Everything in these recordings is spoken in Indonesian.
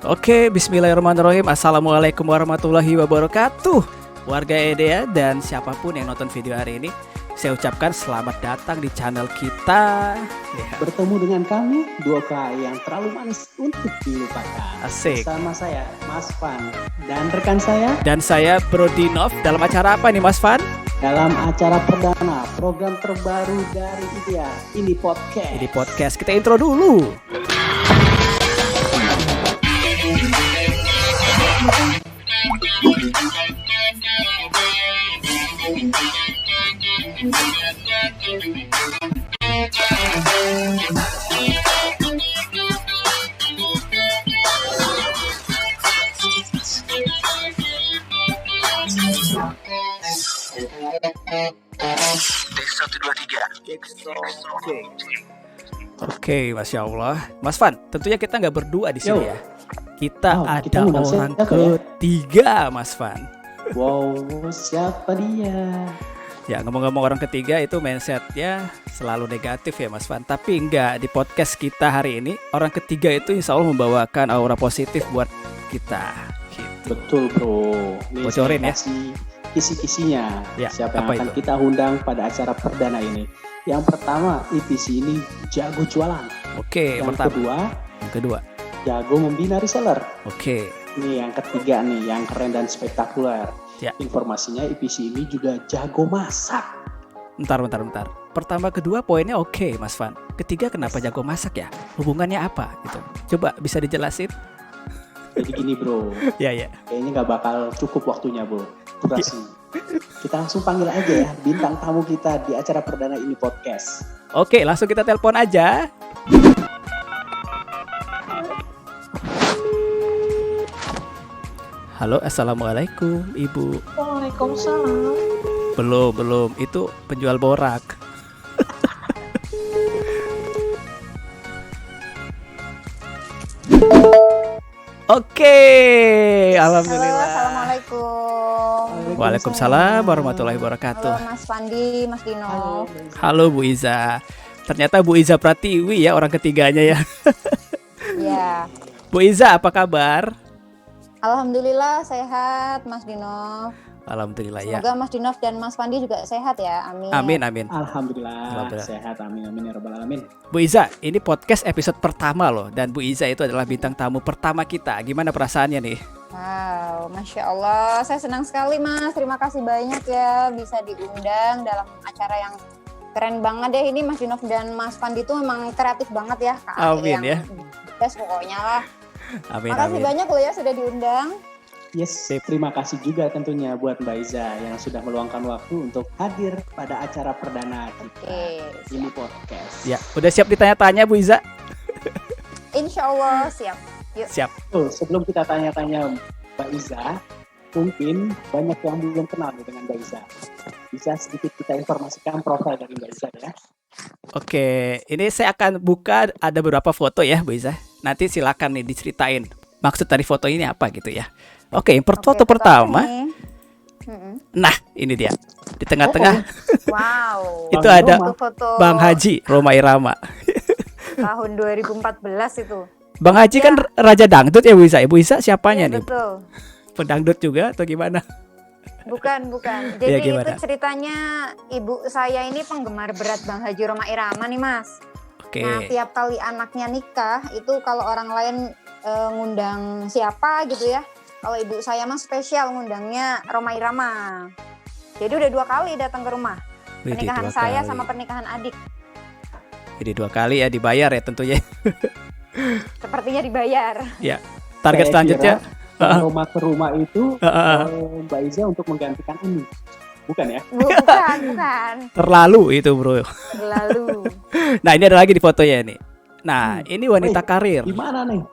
Oke, bismillahirrahmanirrahim. Assalamualaikum warahmatullahi wabarakatuh. Warga EDEA dan siapapun yang nonton video hari ini, saya ucapkan selamat datang di channel kita. Bertemu dengan kami, dua KAI yang terlalu manis untuk dilupakan. Asik. Bersama saya, Mas Fan, dan rekan saya. Dan saya Bro Dinov. Dalam acara apa nih Mas Fan? Dalam acara perdana, program terbaru dari EDEA, ini podcast. Ini podcast, kita intro dulu. Oke, Masya Allah. Mas Fan, tentunya kita nggak berdua di sini ya. Kita ada orang ketiga, Mas Fan. Wow, siapa dia? Ya, ngomong-ngomong orang ketiga itu mindsetnya selalu negatif ya Mas Fan. Tapi enggak, di podcast kita hari ini orang ketiga itu insya Allah membawakan aura positif buat kita gitu. Betul bro. Ini bocorin ya kisi-kisinya ya, siapa yang akan kita undang pada acara perdana ini. Yang pertama, IPC ini jago jualan. Oke, yang pertama. Kedua jago membina reseller. Oke. Ini yang ketiga nih, yang keren dan spektakuler. Ya. Informasinya IPC ini juga jago masak. Bentar. Pertama, kedua poinnya oke, Mas Fan. Ketiga kenapa jago masak ya? Hubungannya apa gitu? Coba bisa dijelasin? Jadi gini bro. Ya. Kayaknya nggak bakal cukup waktunya bro. Durasi. Kita langsung panggil aja ya bintang tamu kita di acara perdana ini podcast. Oke, langsung kita telepon aja. Halo, assalamualaikum Ibu. Waalaikumsalam. Belum, itu penjual borak. Oke, alhamdulillah. Halo, assalamualaikum. Waalaikumsalam warahmatullahi wabarakatuh. Halo Mas Fandi, Mas Dino. Halo Bu Iza. Ternyata Bu Iza Pratiwi ya orang ketiganya ya. Ya. Bu Iza, apa kabar? Alhamdulillah sehat Mas Dino. Alhamdulillah ya. Semoga Mas Dino dan Mas Fandi juga sehat ya. Amin. Amin. Alhamdulillah. Sehat. Amin ya rabbal alamin. Bu Iza, ini podcast episode pertama loh. Dan Bu Iza itu adalah bintang tamu pertama kita. Gimana perasaannya nih? Wow, Masya Allah. Saya senang sekali Mas. Terima kasih banyak ya bisa diundang dalam acara yang keren banget ya. Ini Mas Dino dan Mas Fandi itu memang kreatif banget ya. Amin ya. Best pokoknya lah. Amin. Makasih banyak loh ya sudah diundang. Yes, terima kasih juga tentunya buat Mbak Iza yang sudah meluangkan waktu untuk hadir pada acara perdana kita ini podcast. Ya, udah siap ditanya-tanya Bu Iza? Insya Allah siap. Yuk. Siap. Sebelum kita tanya-tanya Mbak Iza, mungkin banyak yang belum kenal dengan Mbak Iza. Bisa sedikit kita informasikan profil dari Mbak Iza ya. Oke, ini saya akan buka ada beberapa foto ya Bu Iza. Nanti silakan nih diceritain maksud dari foto ini apa gitu ya. Oke, foto pertama. Nah, ini dia. Di tengah-tengah. Wow. Itu ada foto Bang Haji Rhoma Irama. Tahun 2014 itu. Bang Haji kan raja dangdut ya Bu Iza. Bu Iza siapanya nih? Betul. Pendangdut juga atau gimana? Bukan. Jadi ya, itu ceritanya ibu saya ini penggemar berat Bang Haji Rhoma Irama nih Mas. Oke. Nah tiap kali anaknya nikah itu kalau orang lain ngundang siapa gitu ya. Kalau ibu saya mah spesial ngundangnya Rhoma Irama. Jadi udah 2 kali datang ke rumah. Pernikahan saya sama pernikahan adik. Jadi 2 kali ya dibayar ya tentunya. Sepertinya dibayar. Ya. Target selanjutnya Rhoma ke rumah itu Mbak Iza untuk menggantikan ini. Bukan ya? Bukan. Terlalu itu bro. Terlalu. Nah ini ada lagi di fotonya nih. Nah ini wanita karir. Gimana nih?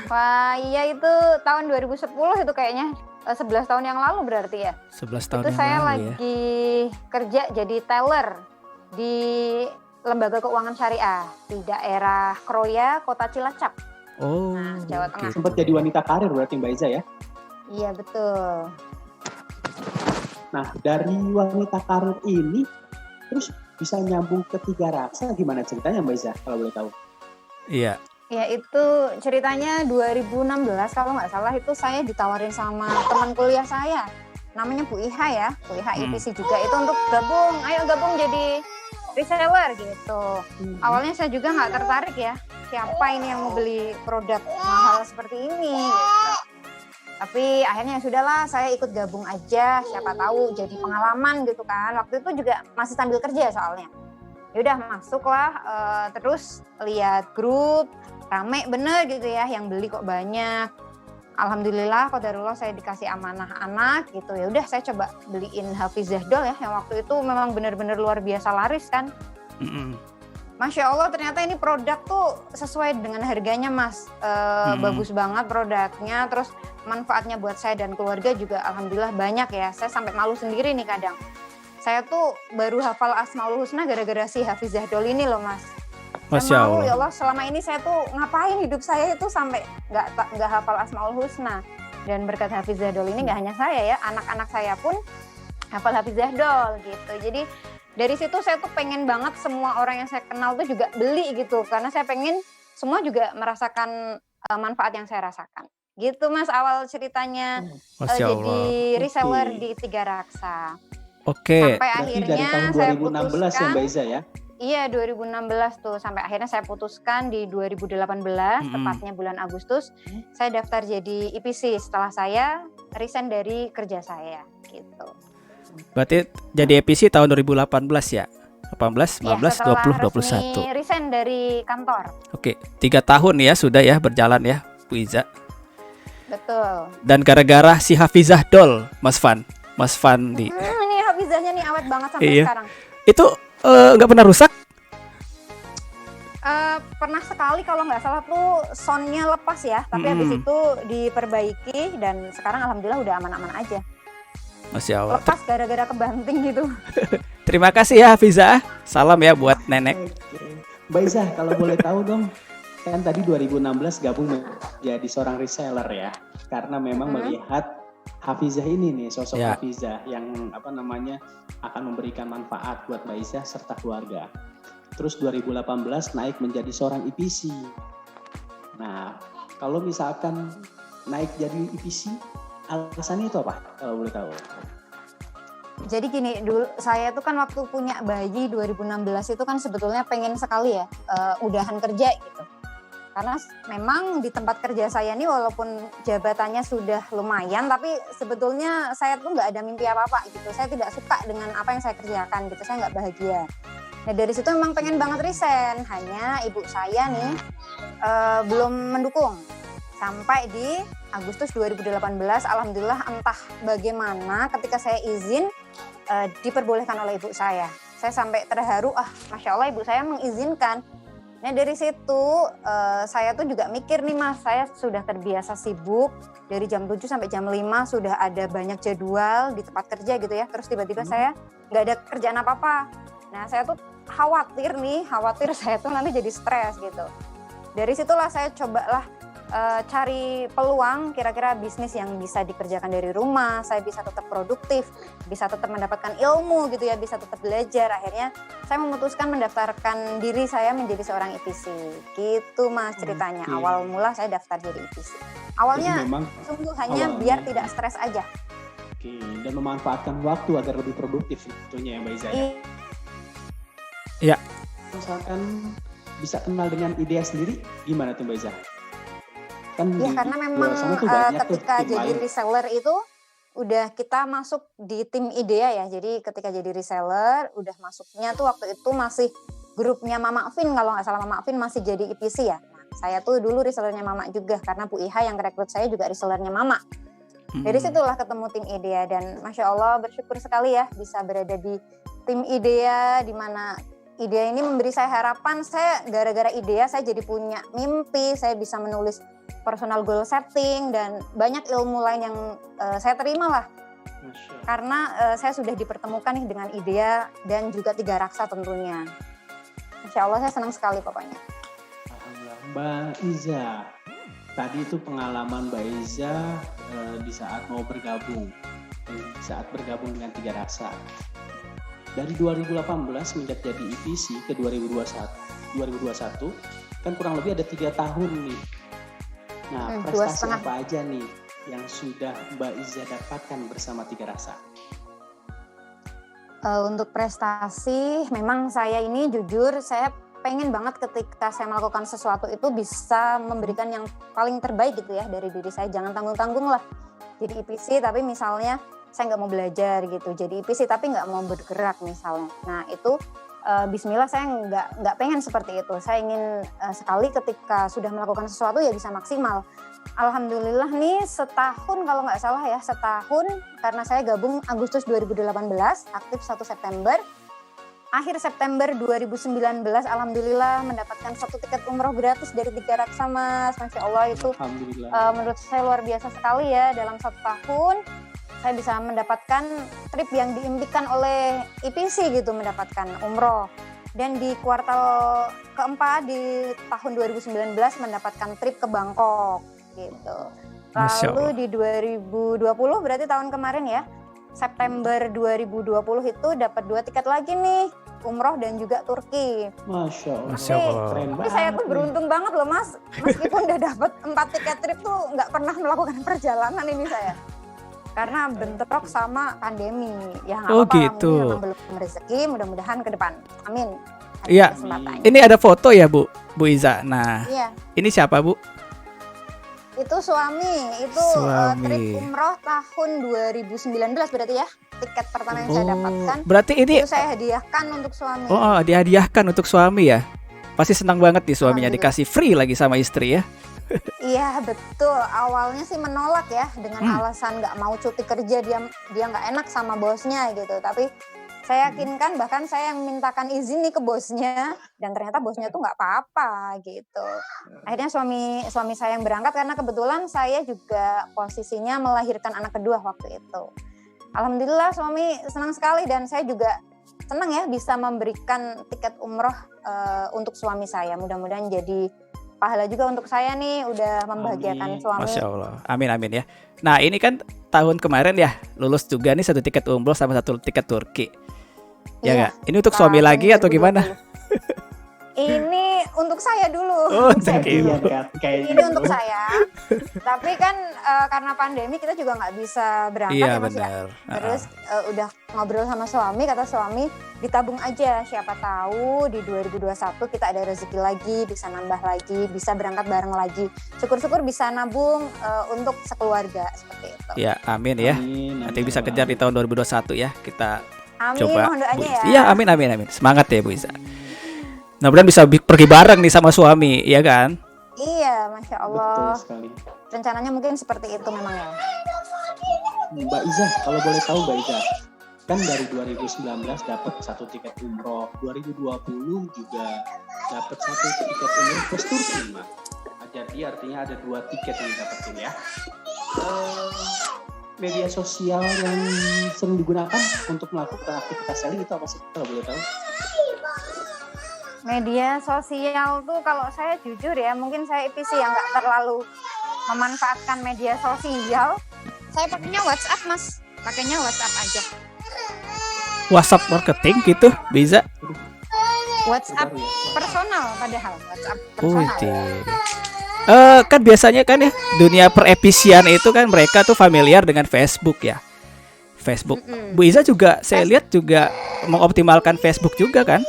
Wah iya itu tahun 2010 itu kayaknya 11 tahun yang lalu berarti ya. 11 tahun itu yang saya lalu lagi kerja jadi teller di Lembaga Keuangan Syariah di daerah Kroya, Kota Cilacap. Oh, Jawa Tengah. Sempat jadi wanita karir berarti Mbak Iza ya? Iya betul. Nah dari wanita karir ini terus bisa nyambung ke Tiga Raksa gimana ceritanya Mbak Iza kalau boleh tahu? Iya, Ya itu ceritanya 2016 kalau nggak salah, itu saya ditawarin sama teman kuliah saya. Namanya Bu Iha ya, Bu Iha IPC juga, itu untuk gabung, ayo gabung jadi reseller gitu. Awalnya saya juga nggak tertarik ya, siapa ini yang mau beli produk mahal seperti ini gitu. Tapi akhirnya ya sudahlah, saya ikut gabung aja, siapa tahu jadi pengalaman gitu kan. Waktu itu juga masih sambil kerja soalnya. Ya udah masuklah, terus lihat grup rame bener gitu ya, yang beli kok banyak. Alhamdulillah qadarullah saya dikasih amanah anak gitu. Ya udah saya coba beliin Hafizah Doll ya, yang waktu itu memang benar-benar luar biasa laris kan. Masya Allah, ternyata ini produk tuh sesuai dengan harganya Mas. Bagus banget produknya, terus manfaatnya buat saya dan keluarga juga alhamdulillah banyak ya. Saya sampai malu sendiri nih kadang. Saya tuh baru hafal Asmaul Husna gara-gara si Hafizah Doll ini loh Mas. Masya Malu Allah. ya Allah, selama ini saya tuh ngapain hidup saya itu sampai nggak hafal Asmaul Husna. Dan berkat Hafizah Doll ini nggak hanya saya ya, anak-anak saya pun hafal Hafizah Doll gitu. Jadi dari situ saya tuh pengen banget semua orang yang saya kenal tuh juga beli gitu, karena saya pengen semua juga merasakan manfaat yang saya rasakan. Gitu Mas, awal ceritanya Masya jadi Allah. reseller Oke. di Tiga Raksa. Oke. Sampai Berarti dari akhirnya tahun saya 2016 ya putuskan, Mbak Iza ya? iya 2016 tuh, sampai akhirnya saya putuskan di 2018, tepatnya bulan Agustus, saya daftar jadi IPC setelah saya resign dari kerja saya gitu. Berarti jadi EPC tahun 2018 ya? 18, 19, Ya, setelah 20, resmi 21. resign dari kantor. Oke, 3 tahun ya sudah ya berjalan ya Bu Iza. Betul. Dan gara-gara si Hafizah Doll, Mas Fandi. Ini Hafizahnya nih awet banget sampai Iya. sekarang. Itu nggak pernah rusak? Pernah sekali kalau nggak salah tuh soundnya lepas ya, tapi habis itu diperbaiki dan sekarang alhamdulillah udah aman-aman aja. Masya Allah. Lepas gara-gara kebanting gitu. Terima kasih ya Hafizah. Salam ya buat nenek. Oke. Mbak Iza, kalau boleh tahu dong, kan tadi 2016 gabung menjadi seorang reseller ya, karena memang melihat Hafizah ini nih, sosok Ya. Hafizah yang akan memberikan manfaat buat Mbak Iza serta keluarga. Terus 2018 naik menjadi seorang IPC. Nah, kalau misalkan naik jadi IPC, alasannya itu apa? Kalau boleh tahu. Jadi gini, dulu saya tuh kan waktu punya bayi 2016 itu kan sebetulnya pengen sekali ya udahan kerja gitu. Karena memang di tempat kerja saya ini walaupun jabatannya sudah lumayan, tapi sebetulnya saya tuh nggak ada mimpi apa-apa gitu. Saya tidak suka dengan apa yang saya kerjakan gitu, saya nggak bahagia. Nah dari situ memang pengen banget resign, hanya ibu saya nih belum mendukung. Sampai di Agustus 2018, alhamdulillah entah bagaimana ketika saya izin diperbolehkan oleh ibu saya. Saya sampai terharu, Masya Allah ibu saya mengizinkan. Nah dari situ saya tuh juga mikir nih Mas, saya sudah terbiasa sibuk dari jam 7 sampai jam 5 sudah ada banyak jadwal di tempat kerja gitu ya. Terus tiba-tiba saya nggak ada kerjaan apa-apa. Nah saya tuh khawatir saya tuh nanti jadi stres gitu. Dari situlah saya cobalah cari peluang kira-kira bisnis yang bisa dikerjakan dari rumah, saya bisa tetap produktif, bisa tetap mendapatkan ilmu gitu ya, bisa tetap belajar. Akhirnya saya memutuskan mendaftarkan diri saya menjadi seorang IPC. Gitu Mas ceritanya. Awal mula saya daftar jadi IPC. Awalnya sungguh hanya biar tidak stres aja. Oke, dan memanfaatkan waktu agar lebih produktif tentunya ya Mbak Iza. Iya. Misalkan bisa kenal dengan IDEA sendiri, gimana tuh Mbak Iza? Kan ya karena memang ketika jadi reseller itu udah kita masuk di tim IDEA ya. Jadi ketika jadi reseller udah masuknya tuh waktu itu masih grupnya Mama Vin, kalau nggak salah Mama Vin masih jadi IPC ya. Nah, saya tuh dulu resellernya Mama juga karena Bu Iha yang rekrut saya juga resellernya Mama. Dari situlah ketemu tim IDEA dan Masya Allah bersyukur sekali ya bisa berada di tim IDEA, di mana IDEA ini memberi saya harapan. Saya gara-gara IDEA saya jadi punya mimpi, saya bisa menulis personal goal setting dan banyak ilmu lain yang saya terima lah. Karena saya sudah dipertemukan nih dengan IDEA dan juga Tiga Raksa tentunya. Insya Allah saya senang sekali pokoknya. Alhamdulillah. Mbak Iza, tadi itu pengalaman Mbak Iza di saat mau bergabung, saat bergabung dengan Tiga Raksa. Dari 2018 menjadi IPC ke 2021 kan kurang lebih ada 3 tahun nih. Nah, prestasi 2,5. apa aja nih yang sudah Mbak Iza dapatkan bersama Tiga Rasa? Untuk prestasi, memang saya ini jujur, saya pengen banget ketika saya melakukan sesuatu itu bisa memberikan yang paling terbaik gitu ya dari diri saya. Jangan tanggung-tanggung lah. Jadi IPC tapi misalnya saya nggak mau belajar gitu. Jadi IPC tapi nggak mau bergerak misalnya. Nah itu Bismillah saya nggak pengen seperti itu. Saya ingin sekali ketika sudah melakukan sesuatu ya bisa maksimal. Alhamdulillah nih setahun kalau nggak salah ya, setahun karena saya gabung Agustus 2018, aktif 1 September. Akhir September 2019 alhamdulillah mendapatkan 1 tiket umroh gratis dari Tiga Raksa, Mas. Masya Allah itu menurut saya luar biasa sekali ya. Dalam 1 tahun saya bisa mendapatkan trip yang diimpikan oleh IPC gitu, mendapatkan umroh. Dan di kuartal keempat di tahun 2019 mendapatkan trip ke Bangkok gitu. Lalu di 2020 berarti tahun kemarin ya, September 2020 itu dapat 2 tiket lagi nih, umroh dan juga Turki. Masya Allah. Tapi saya tuh beruntung banget loh Mas, meskipun udah dapat 4 tiket trip tuh nggak pernah melakukan perjalanan ini saya. Karena bentrok sama pandemi. Ya nggak apa-apa, gitu. mungkin memang belum rezeki, mudah-mudahan ke depan. Amin. Iya. Ini ada foto ya Bu Iza. Nah, iya. Ini siapa Bu? Itu suami, itu trip umroh tahun 2019 berarti ya. Tiket pertama yang saya dapatkan. Berarti ini itu saya hadiahkan untuk suami. Oh, dihadiahkan untuk suami ya. Pasti senang banget nih suaminya dikasih free lagi sama istri ya. Iya betul, awalnya sih menolak ya dengan alasan nggak mau cuti kerja, dia nggak enak sama bosnya gitu. Tapi saya yakinkan, bahkan saya yang mintakan izin nih ke bosnya, dan ternyata bosnya tuh nggak apa-apa gitu. Akhirnya suami saya yang berangkat karena kebetulan saya juga posisinya melahirkan anak kedua waktu itu. Alhamdulillah suami senang sekali dan saya juga senang ya bisa memberikan tiket umroh untuk suami saya. Mudah-mudahan jadi pahala juga untuk saya nih, udah membahagiakan suami. Masya Allah, amin ya. Nah ini kan tahun kemarin ya lulus juga nih 1 tiket umroh sama 1 tiket Turki. Ya nggak? Ini untuk suami lagi atau gimana? Ini untuk saya dulu. Oh, ini untuk saya. Tapi kan karena pandemi kita juga nggak bisa berangkat ya Mas ya. Terus udah ngobrol sama suami, kata suami ditabung aja. Siapa tahu di 2021 kita ada rezeki lagi, bisa nambah lagi, bisa berangkat bareng lagi. Syukur-syukur bisa nabung untuk sekeluarga seperti itu. Ya, amin ya. Nanti bisa kejar di tahun 2021 ya. Kita coba. Mohon doanya ya. Iya, amin. Semangat ya Bu Iza. Mudah-mudahan bisa pergi bareng nih sama suami, ya kan? Iya, Masya Allah. Betul sekali. Rencananya mungkin seperti itu memang ya. Mbak Iza, kalau boleh tahu Mbak Iza, kan dari 2019 dapat 1 tiket umroh, 2020 juga dapat 1 tiket umroh plus Turki, Mbak. Jadi artinya ada 2 tiket yang didapetin ya. Media sosial yang sering digunakan untuk melakukan aktivitas selling itu apa sih, kalau boleh tahu? Media sosial tuh kalau saya jujur ya, mungkin saya IPC yang nggak terlalu memanfaatkan media sosial. Saya pakainya WhatsApp Mas, pakainya WhatsApp aja. WhatsApp marketing gitu, bisa? WhatsApp personal padahal, WhatsApp personal. Kan biasanya kan ya dunia perepisian itu kan mereka tuh familiar dengan Facebook ya. Facebook. Bu Iza juga saya lihat juga mengoptimalkan Facebook juga kan?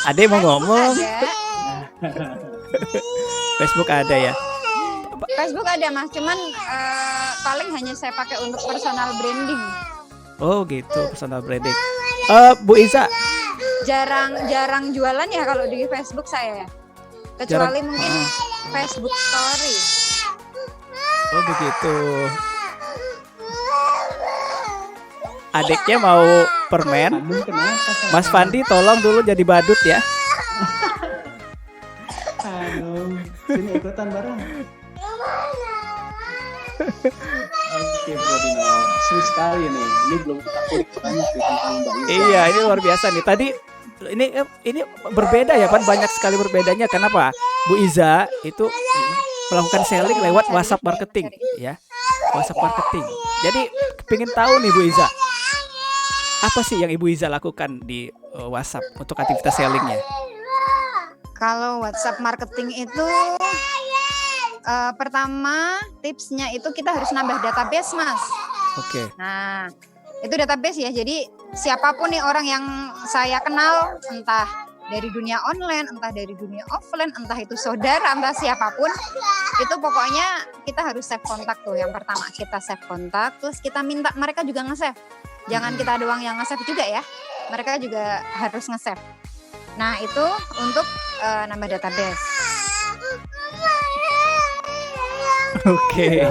Ada yang mau ngomong? Facebook ada ya? Facebook ada Mas, cuman paling hanya saya pakai untuk personal branding. Oh gitu, personal branding. Bu Iza? Jarang jualan ya kalau di Facebook saya ya. Kecuali mungkin Facebook Story. Oh begitu. Adiknya mau permen. Mas Fandi tolong dulu jadi badut ya. Aduh, sini ikutan bareng. Oke Bro Dino, seru sekali nih. Ini belum kita kulik banyak ya tentang Mbak Iza. Iya, ini luar biasa nih. Tadi ini berbeda ya kan, banyak sekali berbedanya. Kenapa? Bu Iza itu melakukan selling lewat WhatsApp marketing ya. WhatsApp marketing. Jadi pengen tahu nih Bu Iza, apa sih yang Ibu Iza lakukan di WhatsApp untuk aktivitas sellingnya? Kalau WhatsApp marketing itu pertama tipsnya itu kita harus nambah database, Mas. Oke. Nah, itu database ya. Jadi siapapun nih orang yang saya kenal, entah dari dunia online, entah dari dunia offline, entah itu saudara, entah siapapun, itu pokoknya kita harus save kontak tuh. Yang pertama kita save kontak, terus kita minta mereka juga nge-save. Jangan kita doang yang nge-save juga ya. Mereka juga harus nge-save. Nah, itu untuk nambah database. Oke.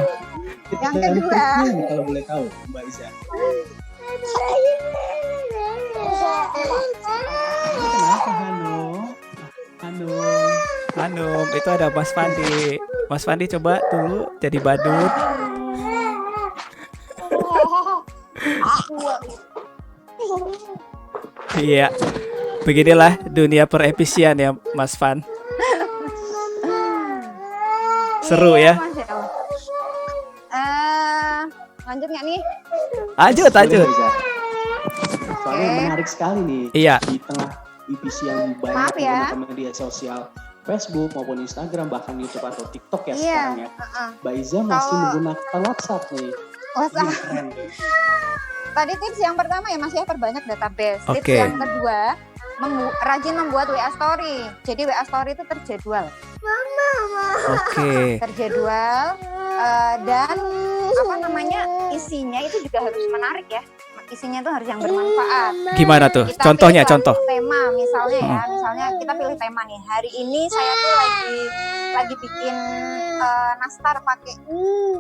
Yang kedua, kalau boleh tahu, Mbak Iza. Kenapa Hanum, itu ada Mas Fandi. Mas Fandi coba dulu jadi badut. Iya. Beginilah dunia perepisian ya, Mas Fan. Seru ya. Masya Allah. Lanjut nggak nih? Lanjut. Boleh, Iza. Soalnya Oke. menarik sekali nih. Iya. Di tengah EPC yang banyak Maaf ya. menggunakan media sosial, Facebook maupun Instagram, bahkan YouTube atau TikTok ya Iya. sekarang ya. Mbak Iza masih Kalau- menggunakan WhatsApp nih. WhatsApp. Ini keren nih. Tadi tips yang pertama ya Mas ya, perbanyak database. Tips Oke. yang kedua, rajin membuat WA story. Jadi WA story itu terjadwal. Oke. Terjadwal dan apa namanya? Isinya itu juga harus menarik ya. Isinya itu harus yang bermanfaat. Gimana tuh? Kita Contohnya, pilih contoh. tema misalnya ya. Misalnya kita pilih tema nih. Hari ini saya tuh lagi bikin nastar pakai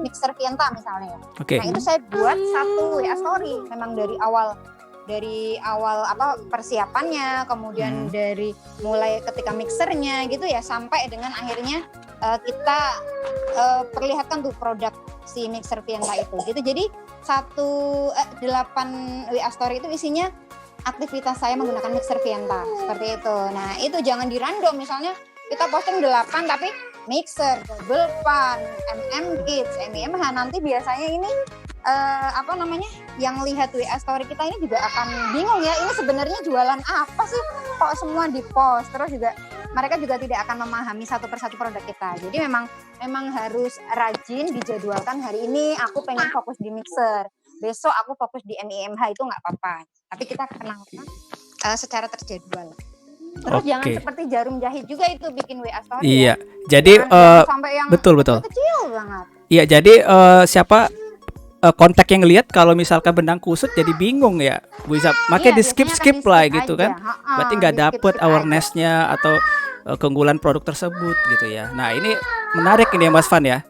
mixer Pienta misalnya ya. Oke. Nah, itu saya buat satu WA story memang dari awal apa persiapannya, kemudian dari mulai ketika mixernya gitu ya sampai dengan akhirnya kita perlihatkan tuh produk si mixer Pienta itu. Gitu. Jadi 8 WA story itu isinya aktivitas saya menggunakan mixer Pienta seperti itu. Nah, itu jangan di random, misalnya kita posting 8 tapi mixer, double pan, Kids, MIMH, nanti biasanya ini apa namanya yang lihat WA story kita ini juga akan bingung ya, ini sebenarnya jualan apa sih kok semua di post, terus juga mereka juga tidak akan memahami satu persatu produk kita. Jadi memang harus rajin dijadwalkan, hari ini aku pengen fokus di mixer, besok aku fokus di MIMH, itu nggak apa-apa, tapi kita kenalkan secara terjadwal. Terus Oke. jangan seperti jarum jahit juga itu bikin WA story. Iya. Ya. Jadi Jangan sampai yang betul. kecil banget. Iya, jadi siapa kontak yang lihat kalau misalkan benang kusut jadi bingung ya, Bu Iza. Makanya Iya, di skip biasanya akan lah di-skip gitu aja. kan. Ha-ha, Berarti nggak di-skip dapet aja. awareness-nya atau keunggulan produk tersebut gitu ya. Nah, ini menarik ini ya Mas Fan ya.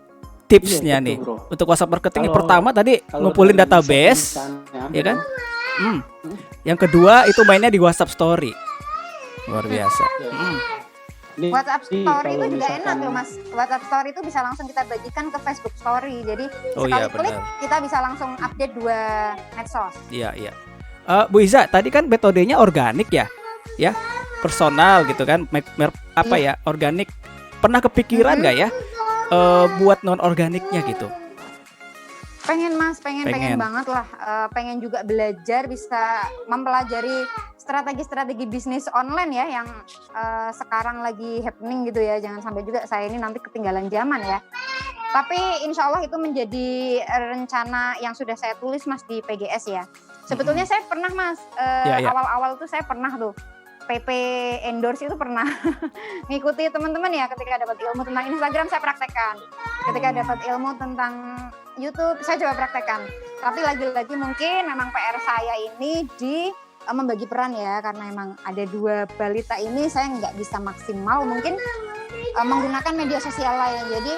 Tipsnya Iya, betul, nih bro. untuk WhatsApp marketing yang Kalau- pertama tadi Kalau ngumpulin dari database, misalnya, ya kan? Yang kedua itu mainnya di WhatsApp Story. Luar biasa. Ini- WhatsApp ini Story kalau itu juga misalkan- enak loh Mas. WhatsApp Story itu bisa langsung kita bagikan ke Facebook Story. Jadi Oh sekali iya, klik benar. kita bisa langsung update 2 medsos. Iya. Bu Iza, tadi kan metodenya organik ya, personal gitu kan, apa ya, organik. Pernah kepikiran nggak ya buat non organiknya gitu? Pengen Mas, pengen Pengen. banget lah. Pengen juga belajar, bisa mempelajari strategi-strategi bisnis online ya yang sekarang lagi happening gitu ya. Jangan sampai juga saya ini nanti ketinggalan zaman ya. Tapi insya Allah itu menjadi rencana yang sudah saya tulis Mas di PGS ya. Sebetulnya saya pernah Mas, Ya. awal-awal tuh saya pernah tuh PP endorse itu pernah ngikuti teman-teman ya, ketika dapat ilmu tentang Instagram saya praktekkan. Ketika dapat ilmu tentang YouTube saya coba praktekkan. Tapi lagi-lagi mungkin memang PR saya ini di membagi peran ya, karena memang ada 2 balita ini saya nggak bisa maksimal mungkin menggunakan media sosial lain. Jadi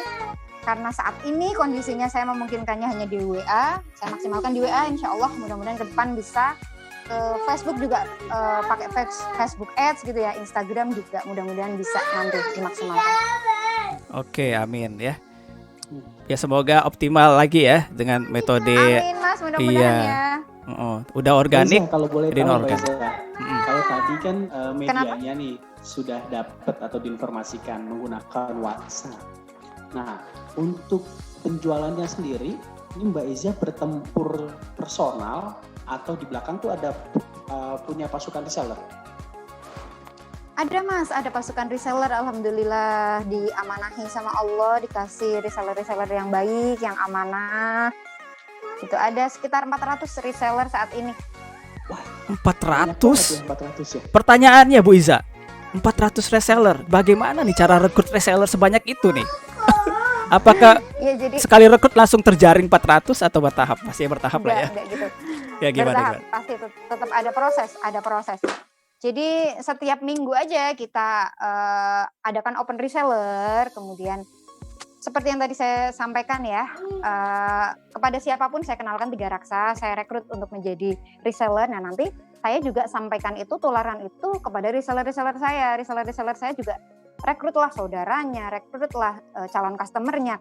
karena saat ini kondisinya saya memungkinkannya hanya di WA, saya maksimalkan di WA, insya Allah mudah-mudahan ke depan bisa ke Facebook juga pakai Facebook Ads gitu ya, Instagram juga mudah-mudahan bisa nanti dimaksimalkan. Oke, amin ya. Ya semoga optimal lagi ya dengan metode. Amin Mas, mudah-mudahan Iya. ya. Udah organik. Mbak Iza, kalau boleh jadi tahu Mbak inorganik. Iza, kalau tadi kan medianya nih sudah dapat atau diinformasikan menggunakan WhatsApp. Nah, untuk penjualannya sendiri, ini Mbak Iza bertempur personal atau di belakang tuh ada punya pasukan reseller? Ada Mas, ada pasukan reseller, alhamdulillah diamanahi sama Allah, dikasih reseller-reseller yang baik, yang amanah. Itu ada sekitar 400 reseller saat ini. 400? 400 ya. Pertanyaannya Bu Iza, 400 reseller. Bagaimana nih cara rekrut reseller sebanyak itu nih? Apakah Ya jadi sekali rekrut langsung terjaring 400 atau bertahap? Masih bertahap lah ya. enggak gitu. Ya gimana? Bertahap, pasti tetap ada proses. Jadi setiap minggu aja kita adakan open reseller, kemudian seperti yang tadi saya sampaikan ya, kepada siapapun saya kenalkan 3 raksa, saya rekrut untuk menjadi reseller. Nah nanti saya juga sampaikan itu, tularan itu kepada reseller-reseller saya juga rekrutlah saudaranya, rekrutlah calon customernya,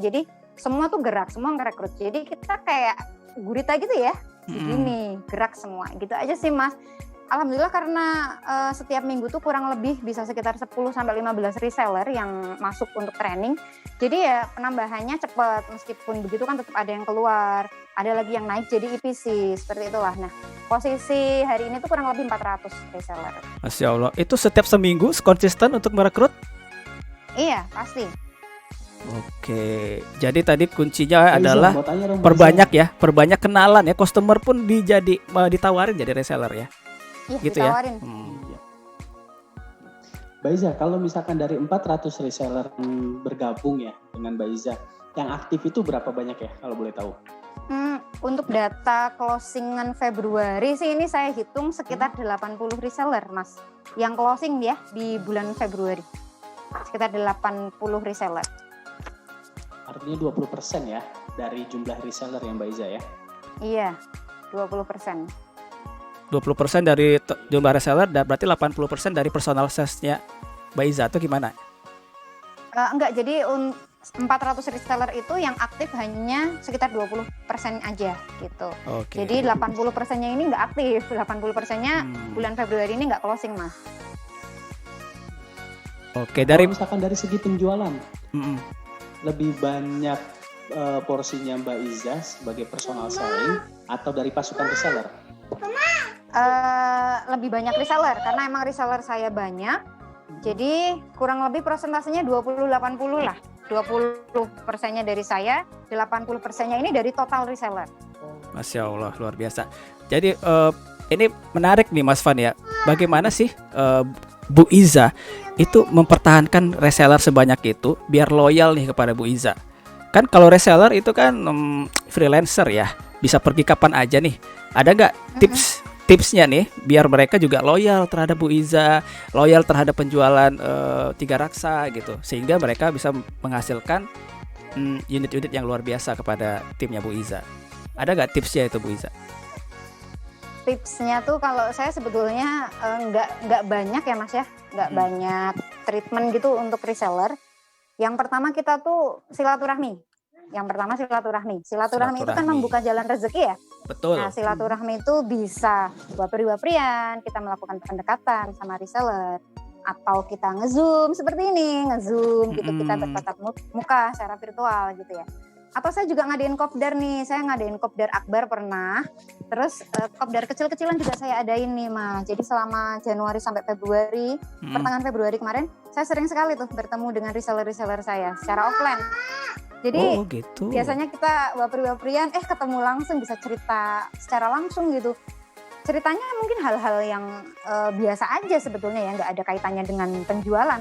jadi semua tuh gerak, semua ngerekrut. Jadi kita kayak gurita gitu ya, begini gerak semua, gitu aja sih Mas. Alhamdulillah karena setiap minggu tuh kurang lebih bisa sekitar 10-15 reseller yang masuk untuk training. Jadi ya penambahannya cepat, meskipun begitu kan tetap ada yang keluar, ada lagi yang naik jadi EPC, seperti itulah. Nah posisi hari ini tuh kurang lebih 400 reseller. Masya Allah, itu setiap seminggu konsisten untuk merekrut? Iya pasti. Oke, jadi tadi kuncinya Mbak Iza, adalah mau tanya dong, Mbak perbanyak kenalan ya, customer pun ditawarin jadi reseller ya. Iya Gitu ditawarin. ya. Iza. Mbak Iza, kalau misalkan dari 400 reseller yang bergabung ya dengan Mbak Iza, yang aktif itu berapa banyak ya kalau boleh tahu? Untuk data closingan Februari sih ini saya hitung sekitar 80 reseller Mas. Yang closing ya di bulan Februari. Sekitar 80 reseller. Artinya 20% ya dari jumlah reseller yang Mbak Iza ya? Iya, 20%. 20% dari jumlah reseller, dan berarti 80% dari personal sales-nya Mbak Iza atau gimana? Enggak, jadi 400 reseller itu yang aktif hanya sekitar 20% aja gitu. Oke. Jadi 80%-nya ini enggak aktif, 80%-nya bulan Februari ini enggak closing Mas. Oke, dari Kalau misalkan dari segi penjualan, Mm-mm. lebih banyak porsinya Mbak Iza sebagai personal selling atau dari pasukan reseller? Lebih banyak reseller karena emang reseller saya banyak. Jadi kurang lebih persentasenya 20-80 lah. 20%-nya dari saya, 80%-nya ini dari total reseller. Masya Allah, luar biasa. Jadi ini menarik nih Mas Van ya. Bagaimana sih Bu Iza itu mempertahankan reseller sebanyak itu biar loyal nih kepada Bu Iza? Kan kalau reseller itu kan freelancer ya, bisa pergi kapan aja nih. Ada nggak tipsnya nih biar mereka juga loyal terhadap Bu Iza, loyal terhadap penjualan 3 raksa gitu, sehingga mereka bisa menghasilkan unit-unit yang luar biasa kepada timnya Bu Iza. Ada nggak tipsnya itu Bu Iza? Tipsnya tuh kalau saya sebetulnya nggak banyak ya Mas ya, nggak banyak treatment gitu untuk reseller. Yang pertama kita tuh silaturahmi. Silaturahmi itu kan membuka jalan rezeki ya. Betul. Nah silaturahmi itu bisa wapri-waprian, kita melakukan pendekatan sama reseller. Atau kita nge-zoom seperti ini, gitu, kita bertatap muka secara virtual gitu ya. Atau saya juga ngadain kopdar nih, saya ngadain kopdar akbar pernah. Terus kopdar kecil-kecilan juga saya adain nih Mas. Jadi selama Januari sampai Februari, pertengahan Februari kemarin, saya sering sekali tuh bertemu dengan reseller-reseller saya secara offline. Jadi gitu. Biasanya kita wapri-waprian, ketemu langsung, bisa cerita secara langsung gitu. Ceritanya mungkin hal-hal yang biasa aja sebetulnya ya, nggak ada kaitannya dengan penjualan.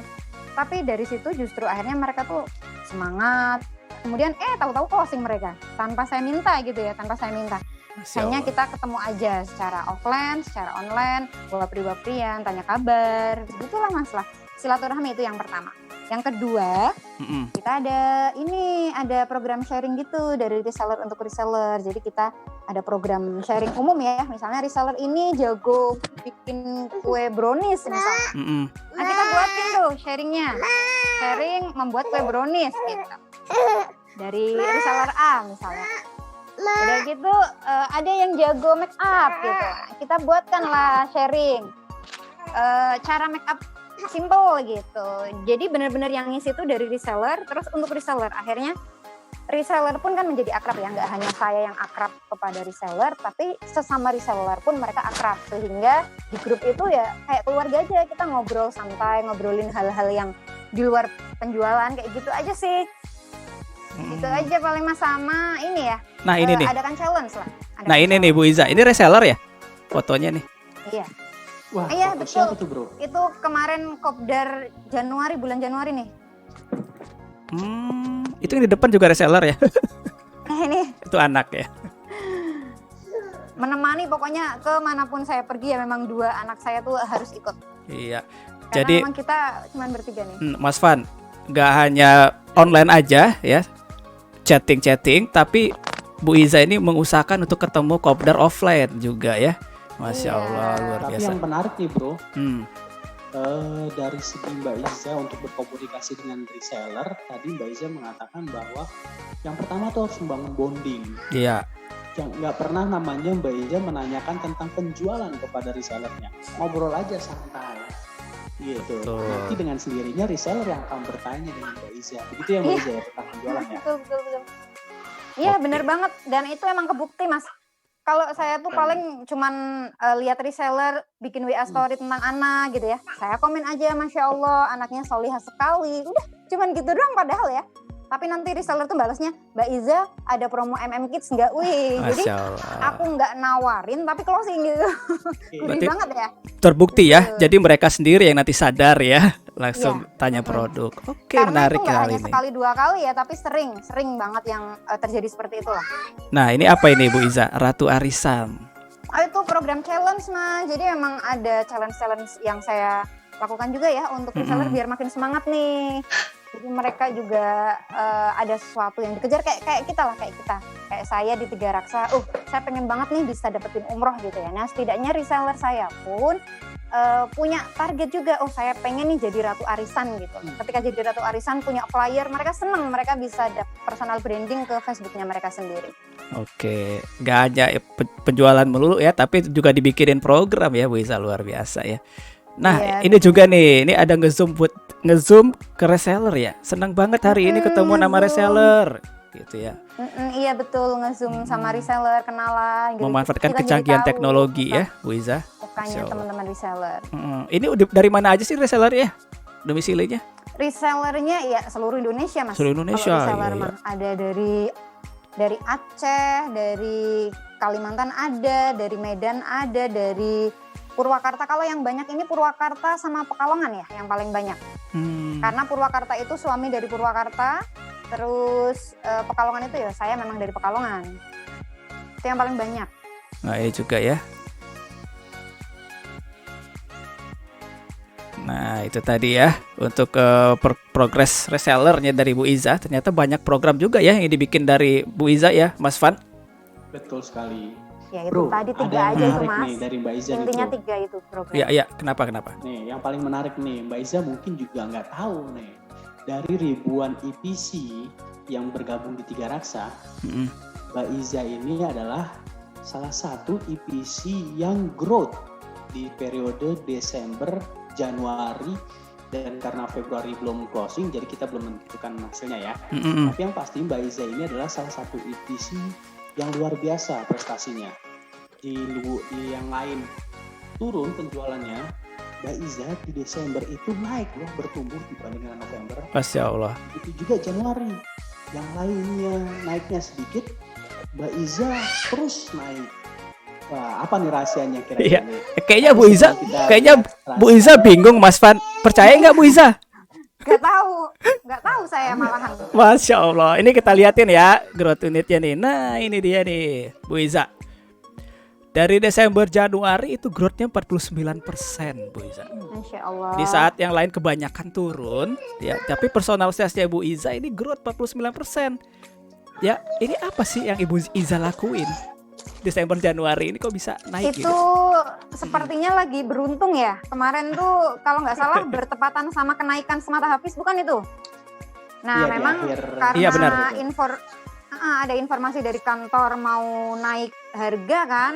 Tapi dari situ justru akhirnya mereka tuh semangat. Kemudian tahu-tahu closing mereka tanpa saya minta gitu ya, Hanya kita ketemu aja secara offline, secara online, wapri-waprian, tanya kabar, begitulah Mas lah. Silaturahmi itu yang pertama. Yang kedua, kita ada program sharing gitu dari reseller untuk reseller. Jadi kita ada program sharing umum ya. Misalnya reseller ini jago bikin kue brownies misalnya. Nah kita buatin tuh sharingnya. Sharing membuat kue brownies gitu. Dari reseller A misalnya. Udah gitu ada yang jago make up gitu. Kita buatkanlah sharing. Cara make up simple gitu. Jadi benar-benar yang ngisi itu dari reseller, terus untuk reseller akhirnya reseller pun kan menjadi akrab ya, nggak hanya saya yang akrab kepada reseller, tapi sesama reseller pun mereka akrab, sehingga di grup itu ya kayak keluarga aja, kita ngobrol santai, ngobrolin hal-hal yang di luar penjualan kayak gitu aja sih. Gitu aja paling Mas. Sama ini ya. Nah ini nih. Adakan challenge lah. Nah ini nih Bu Iza, ini reseller ya fotonya nih. Iya. Wah, Iya foto betul. siapa tuh bro? Itu kemarin kopdar Januari, bulan Januari nih. Itu yang di depan juga reseller ya? Ini Itu anak ya? menemani pokoknya kemanapun saya pergi ya, memang 2 anak saya tuh harus ikut. Iya. Karena Jadi memang kita cuma bertiga nih. Mas Van, nggak hanya online aja ya, chatting, tapi Bu Iza ini mengusahakan untuk ketemu kopdar offline juga ya. Masya Iya. Allah, luar Tapi biasa. yang menarik nih bro, Hmm. dari segi Mbak Iza untuk berkomunikasi dengan reseller, tadi Mbak Iza mengatakan bahwa yang pertama tuh harus membangun bonding. Iya. Yang nggak pernah namanya Mbak Iza menanyakan tentang penjualan kepada resellernya. Ngobrol aja santai. Gitu. Betul. Nanti dengan sendirinya reseller yang akan bertanya dengan Mbak Iza. Begitu ya Mbak Iza ya tentang penjualan ya. Betul. Iya Oke. bener banget, dan itu emang kebukti Mas. Kalau saya tuh paling cuman lihat reseller bikin WA story tentang anak gitu ya, saya komen aja Masya Allah anaknya solihah sekali, udah cuman gitu doang padahal ya. Tapi nanti reseller tuh balasnya, Mbak Iza ada promo MM Kids nggak? Wih, jadi Masya Allah. aku nggak nawarin tapi closing gitu. Gurih Berarti- banget ya. Terbukti ya, Betul. jadi mereka sendiri yang nanti sadar ya, langsung tanya produk. Oke, Karena menarik itu nggak kali hanya ini. sekali 2 kali ya, tapi sering banget yang terjadi seperti itulah. Nah ini apa ini Bu Iza? Ratu Arisan. Itu program challenge Mas, jadi emang ada challenge yang saya lakukan juga ya untuk reseller biar makin semangat nih. Jadi mereka juga ada sesuatu yang dikejar kayak kita lah, kayak saya di Tiga Raksa. Saya pengen banget nih bisa dapetin umroh gitu ya. Nah setidaknya reseller saya pun punya target juga. Saya pengen nih jadi Ratu Arisan gitu. Ketika jadi Ratu Arisan punya flyer, mereka seneng, mereka bisa personal branding ke Facebooknya mereka sendiri. Oke, nggak hanya penjualan melulu ya, tapi juga dibikinin program ya Bu Iza, luar biasa ya. Nah Iya, ini juga nih, ini ada ngezoom ke reseller ya. Senang banget hari ini ketemu nama nge-zoom. reseller gitu ya. Iya betul, nge-zoom sama reseller, kenalan gitu. Memanfaatkan Kita jadi kecanggihan tahu teknologi ya Bu Iza. sukanya Masya Allah. teman-teman reseller. Ini dari mana aja sih reseller ya? Domisilinya? Resellernya ya seluruh Indonesia Mas. Seluruh Indonesia, Kalau reseller iya, mah ada dari Aceh, dari Kalimantan ada, dari Medan ada, dari Purwakarta. Kalau yang banyak ini Purwakarta sama Pekalongan ya yang paling banyak. Karena Purwakarta itu suami dari Purwakarta, terus Pekalongan itu ya saya memang dari Pekalongan. Itu yang paling banyak. Nah ini juga ya. Nah itu tadi ya untuk progres resellernya dari Bu Iza. Ternyata banyak program juga ya yang dibikin dari Bu Iza ya Mas Van. Betul sekali. Ya itu Bro, tadi 3 ada yang aja itu menarik Mas. nih dari Mbak Iza nih, Intinya bro. 3 itu program. Iya kenapa? Nih, yang paling menarik nih, Mbak Iza mungkin juga nggak tahu nih. Dari ribuan EPC yang bergabung di Tiga Raksa, Mbak Iza ini adalah salah satu EPC yang growth di periode Desember, Januari, dan karena Februari belum closing, jadi kita belum menentukan hasilnya ya. Tapi yang pasti Mbak Iza ini adalah salah satu EPC yang luar biasa prestasinya. Di yang lain turun penjualannya, Mbak Iza di Desember itu naik loh, bertumbuh dibanding dengan November. Masya Allah. Itu juga Januari, yang lainnya naiknya sedikit, Mbak Iza terus naik. Wah, apa nih rahasianya Iya. kira-kira nih? Kayaknya Bu Iza, Kita kayaknya lihat Bu Iza bingung Mas Van. Percaya nggak Bu Iza? Gak tahu saya malahan. Masya Allah. Ini kita liatin ya growth unitnya nih. Nah ini dia nih Bu Iza. Dari Desember Januari itu growthnya 49% Bu Iza. Masya Allah. Di saat yang lain kebanyakan turun ya, tapi personal salesnya Bu Iza ini growth 49%. Ya ini apa sih yang Ibu Iza lakuin Desember Januari ini kok bisa naik Itu gitu? sepertinya lagi beruntung ya. Kemarin tuh kalau nggak salah bertepatan sama kenaikan semata habis, bukan itu? Nah Iya, di memang akhir. karena Iya, benar. ada informasi dari kantor mau naik harga kan,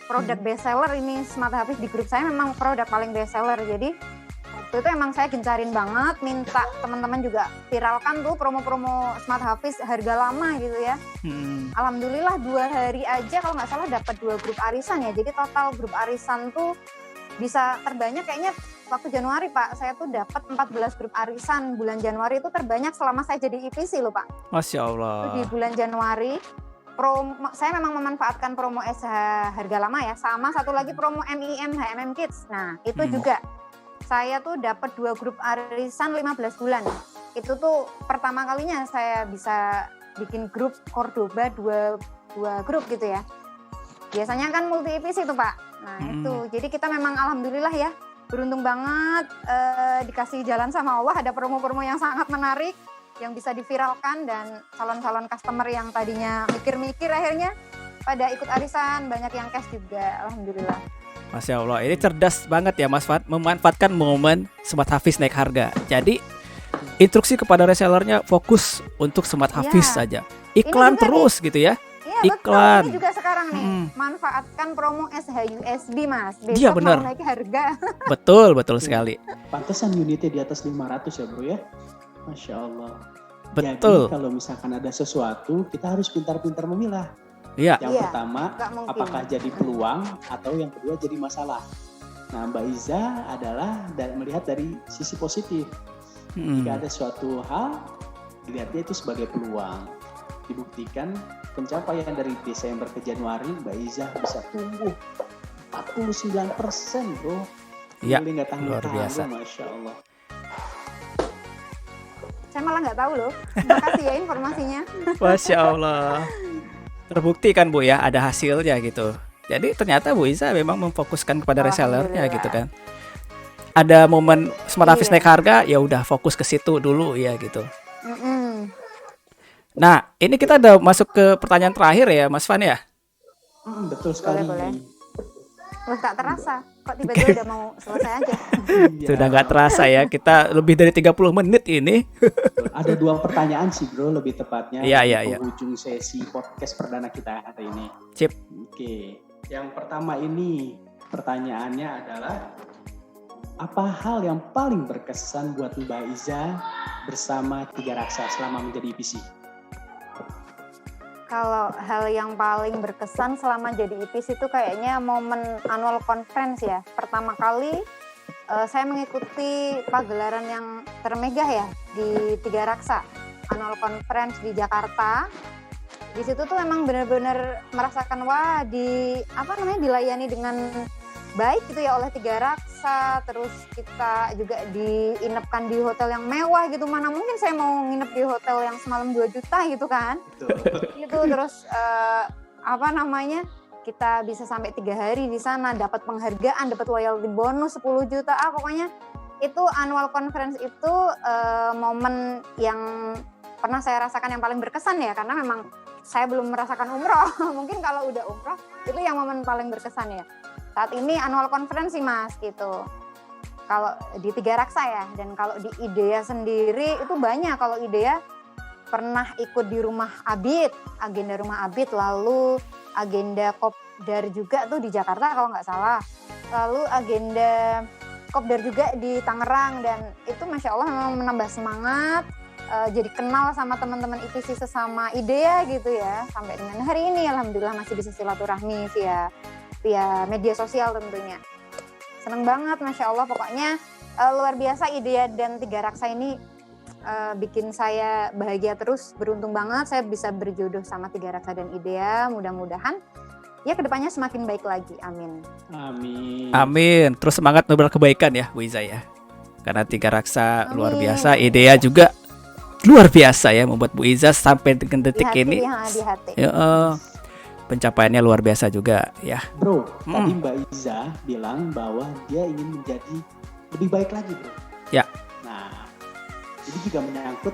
produk best seller ini semata habis di grup saya memang produk paling best seller. Jadi waktu itu emang saya gencarin banget, minta teman-teman juga viralkan tuh promo-promo Smart Hafiz harga lama gitu ya. Alhamdulillah 2 hari aja kalau nggak salah dapat 2 grup arisan ya. Jadi total grup arisan tuh bisa terbanyak kayaknya waktu Januari Pak. Saya tuh dapat 14 grup arisan bulan Januari, itu terbanyak selama saya jadi IPC loh Pak. Masya Allah. Itu di bulan Januari. Saya memang memanfaatkan promo SH harga lama ya, sama satu lagi promo MIM HMM Kids. Nah itu juga saya tuh dapat 2 grup arisan 15 bulan. Itu tuh pertama kalinya saya bisa bikin grup Cordoba 2 grup gitu ya. Biasanya kan multi IPC tuh Pak. Nah itu, jadi kita memang alhamdulillah ya, beruntung banget dikasih jalan sama Allah, ada promo-promo yang sangat menarik yang bisa diviralkan, dan calon-calon customer yang tadinya mikir-mikir akhirnya pada ikut arisan, banyak yang cash juga, alhamdulillah. Masya Allah, ini cerdas banget ya Mas Fat, memanfaatkan momen Smart Hafiz naik harga. Jadi instruksi kepada resellernya fokus untuk Smart Hafiz saja. Iklan terus gitu ya. Iya iklan. Betul, ini juga sekarang nih, manfaatkan promo SHUSB Mas, besok Iya, bener. mau naik harga. Betul sekali. Pantesan unitnya di atas 500 ya bro ya. Masya Allah. Betul. Jadi kalau misalkan ada sesuatu, kita harus pintar-pintar memilah. Iya. Yang pertama, nggak mungkin. apakah jadi peluang atau yang kedua jadi masalah. Nah, Mbak Iza adalah melihat dari sisi positif. Jika ada suatu hal, dilihatnya itu sebagai peluang. Dibuktikan pencapaian dari Desember ke Januari, Mbak Iza bisa tumbuh 49%, bro. Iya, luar biasa. Masya Allah. Saya malah nggak tahu loh. Terima kasih ya informasinya. Masya Allah. Terbukti kan Bu ya, ada hasilnya gitu. Jadi ternyata Bu Iza memang memfokuskan kepada resellernya gitu kan. Ada momen Smart Hafiz naik harga, ya udah fokus ke situ dulu ya gitu. Nah, ini kita udah masuk ke pertanyaan terakhir ya Mas Fan ya. Betul sekali. Boleh. Wah, tak terasa. Kok tiba-tiba udah mau selesai aja. Sudah nggak terasa ya, kita lebih dari 30 menit ini. Ada 2 pertanyaan sih bro, lebih tepatnya. Iya. Penghujung sesi podcast perdana kita hari ini. Sip. Oke, yang pertama ini pertanyaannya adalah, apa hal yang paling berkesan buat Mbak Iza bersama Tiga Raksa selama menjadi IPC? Kalau hal yang paling berkesan selama jadi IPC itu kayaknya momen annual conference ya. Pertama kali saya mengikuti pagelaran yang termegah ya di Tiga Raksa, annual conference di Jakarta. Di situ tuh emang benar-benar merasakan dilayani dengan baik gitu ya oleh Tiga Raksa. Terus kita juga diinapkan di hotel yang mewah gitu. Mana mungkin saya mau nginep di hotel yang semalam 2 juta gitu kan. Gitu. Terus kita bisa sampai 3 hari di sana, dapat penghargaan, dapat loyalty bonus 10 juta. Pokoknya itu annual conference itu momen yang pernah saya rasakan yang paling berkesan ya, karena memang saya belum merasakan umroh. Mungkin kalau udah umroh itu yang momen paling berkesan ya. Saat ini annual conference sih Mas gitu. Kalau di Tiga Raksa ya, dan kalau di IDEA sendiri itu banyak. Kalau IDEA pernah ikut di rumah Abid, agenda rumah Abid, lalu agenda Kopdar juga tuh di Jakarta kalau nggak salah. Lalu agenda Kopdar juga di Tangerang, dan itu Masya Allah memang menambah semangat. Jadi kenal sama teman-teman IPC sesama IDEA gitu ya. Sampai dengan hari ini alhamdulillah masih bisa silaturahmi via media sosial tentunya. Seneng banget Masya Allah, pokoknya luar biasa IDEA dan Tiga Raksa ini bikin saya bahagia terus, beruntung banget saya bisa berjodoh sama Tiga Raksa dan IDEA. Mudah-mudahan ya kedepannya semakin baik lagi, amin. Amin. Terus semangat menebar kebaikan ya Bu Iza ya. Karena Tiga Raksa luar biasa, IDEA juga luar biasa ya, membuat Bu Iza sampai dengan detik ini. Di hati. Pencapaiannya luar biasa juga ya. Bro, tadi Mbak Iza bilang bahwa dia ingin menjadi lebih baik lagi bro. Ya. Nah, ini juga menyangkut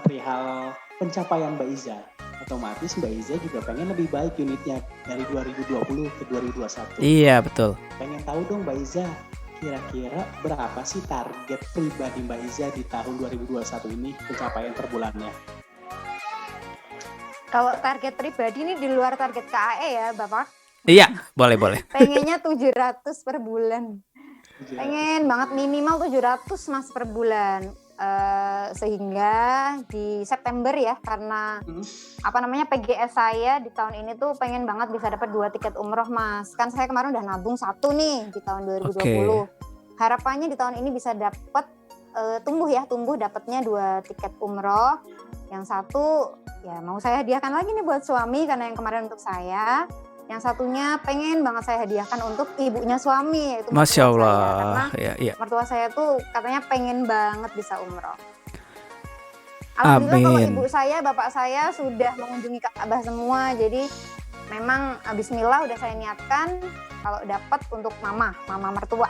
perihal pencapaian Mbak Iza. Otomatis Mbak Iza juga pengen lebih baik unitnya dari 2020 ke 2021. Iya betul. Pengen tahu dong Mbak Iza, kira-kira berapa sih target pribadi Mbak Iza di tahun 2021 ini pencapaian per bulannya? Kalau target pribadi ini di luar target KAE ya Bapak? Iya, boleh. Pengennya 700 per bulan. Pengen banget minimal 700 Mas per bulan. Sehingga di September ya, karena PGS saya di tahun ini tuh pengen banget bisa dapat 2 tiket umroh Mas. Kan saya kemarin udah nabung 1 nih di tahun 2020. Harapannya di tahun ini bisa dapat tumbuh dapatnya 2 tiket umroh. Yang satu ya mau saya hadiahkan lagi nih buat suami karena yang kemarin untuk saya. Yang satunya pengen banget saya hadiahkan untuk ibunya suami, yaitu Masya Allah. saya. Karena Ya. mertua saya tuh katanya pengen banget bisa umroh. Alhamdulillah kalau ibu saya, bapak saya sudah mengunjungi Ka'bah semua. Jadi memang bismillah udah saya niatkan kalau dapat untuk mama mertua.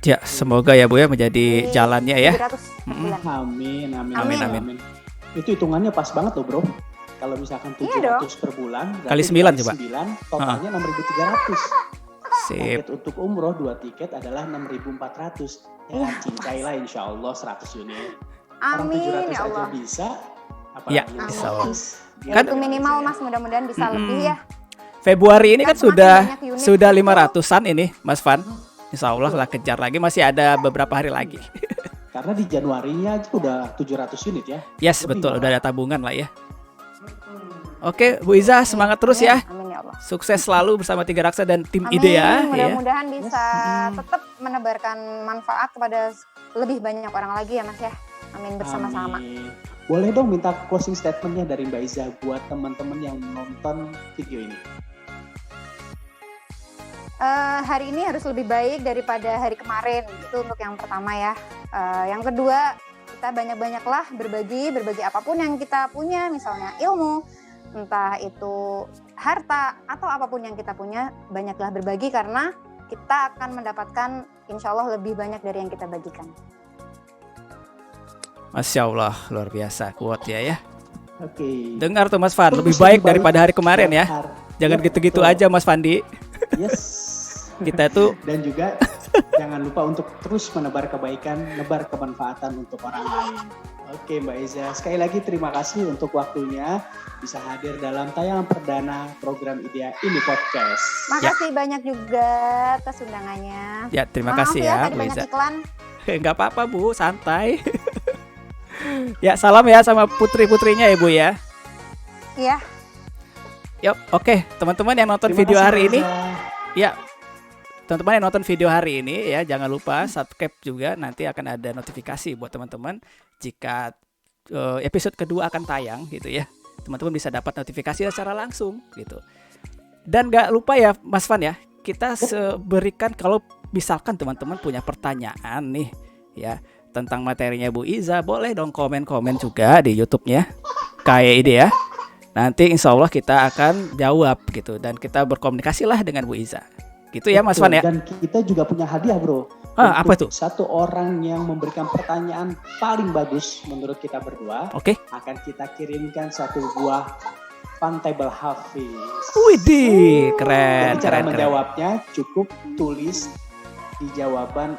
Ya, semoga ya Bu ya menjadi jalannya ya. 700 bulan. Amin. Itu hitungannya pas banget loh bro. Kalau misalkan 700 per bulan kali 9 coba. 9 totalnya 6.300. Sip. Tiket untuk umroh 2 tiket adalah 6.400. Ya, cincailah insya Allah 100 unit. Amin Orang 700 ya Allah. aja bisa. Ya, Apalagi insya Allah. Kan itu minimal Mas, mudah-mudahan bisa lebih ya. Februari ini kan Kan sudah makin banyak unit sudah itu. 500-an ini Mas Van. Insya Allah lah kejar lagi, masih ada beberapa hari lagi. Karena di Januarinya aja udah 700 unit ya. Yes, Lebih betul, malah. udah ada tabungan lah ya. Oke, Bu Iza semangat terus ya. Amin ya Allah. Sukses selalu bersama Tiga Raksa dan tim Amin. IDEA ya. Mudah-mudahan bisa tetap menebarkan manfaat kepada lebih banyak orang lagi ya Mas ya. Amin bersama-sama. Amin. Boleh dong minta closing statementnya dari Mbak Iza buat teman-teman yang nonton video ini. Hari ini harus lebih baik daripada hari kemarin, itu untuk yang pertama ya. Yang kedua, kita banyak-banyaklah berbagi apapun yang kita punya, misalnya ilmu, entah itu harta atau apapun yang kita punya, banyaklah berbagi karena kita akan mendapatkan insya Allah lebih banyak dari yang kita bagikan. Masya Allah, luar biasa quote ya. Oke. Dengar tuh Mas Van, lebih Terus baik lebih daripada hari kemarin ya. Jangan Ya, gitu-gitu betul. aja Mas Fandi. Yes. Kita tuh Dan juga jangan lupa untuk terus menebar kebaikan, nebar kemanfaatan untuk orang lain. Oke Mbak Iza, sekali lagi terima kasih untuk waktunya bisa hadir dalam tayangan perdana program IDEA ini podcast. Makasih banyak juga atas undangannya. ya terima Maaf kasih ya, ya tadi Bu banyak Iza. iklan. Enggak apa-apa Bu, santai. Ya salam ya sama putri-putrinya ya Bu ya. Iya. Yuk, oke teman-teman yang nonton Terima video kasih, hari Mbak ini. Iza. Ya, teman-teman yang nonton video hari ini ya jangan lupa subscribe juga, nanti akan ada notifikasi buat teman-teman jika episode kedua akan tayang gitu ya. Teman-teman bisa dapat notifikasi secara langsung gitu. Dan gak lupa ya Mas Van ya, kita berikan kalau misalkan teman-teman punya pertanyaan nih ya tentang materinya Bu Iza, boleh dong komen-komen juga di YouTube-nya kayak ide ya. Nanti insya Allah kita akan jawab gitu dan kita berkomunikasi lah dengan Bu Iza. Gitu ya Mas Van ya. Dan kita juga punya hadiah bro. Apa Untuk tuh? satu orang yang memberikan pertanyaan paling bagus menurut kita berdua, Oke. akan kita kirimkan satu buah Funtable Hafiz. Widih, keren, Jadi cara keren. menjawabnya cukup tulis di jawaban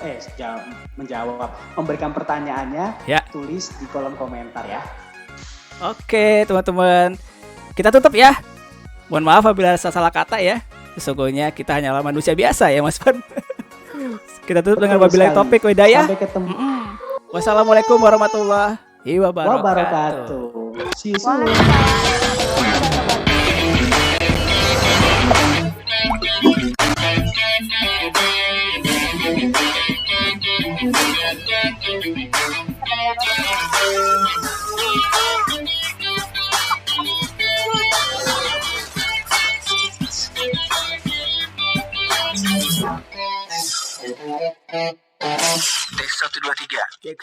memberikan pertanyaannya, Ya. tulis di kolom komentar ya. Oke, teman-teman. Kita tutup ya. Mohon maaf apabila ada salah kata ya. Sesungguhnya kita hanyalah manusia biasa ya Mas Van. Kita tutup dengan Betul wabillahi sekali. taufik wa hidayah. Sampai ketemu. Wassalamualaikum warahmatullahi wabarakatuh. Wabarakatuh. See you soon. Tek 1 2 3. Cek.